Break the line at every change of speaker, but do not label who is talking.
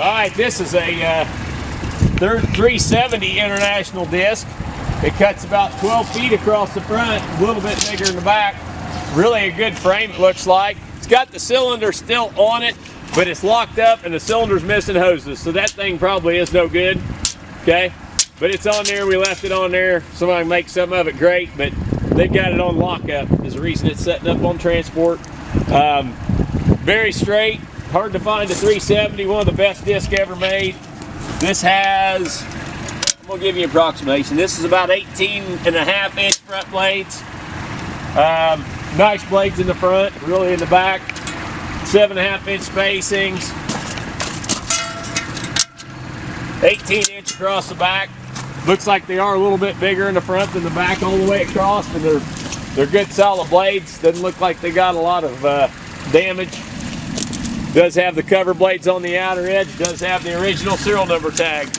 Alright, this is a 370 International disc. It cuts about 12 feet across the front, a little bit bigger in the back. Really a good frame, it looks like. It's got the cylinder still on it, but it's locked up and the cylinder's missing hoses, so that thing probably is no good. Okay, but it's on there. We left it on there. Somebody make some of it, great, but they've got it on lockup is the reason it's setting up on transport. Very straight, hard to find a 370, one of the best discs ever made. This has, I'm gonna give you an approximation. This is about 18.5-inch front blades. Nice blades in the front, really in the back. 7.5-inch spacings. 18-inch across the back. Looks like they are a little bit bigger in the front than the back all the way across, and they're good solid blades. Doesn't look like they got a lot of damage. Does have the cover blades on the outer edge. Does have the original serial number tag.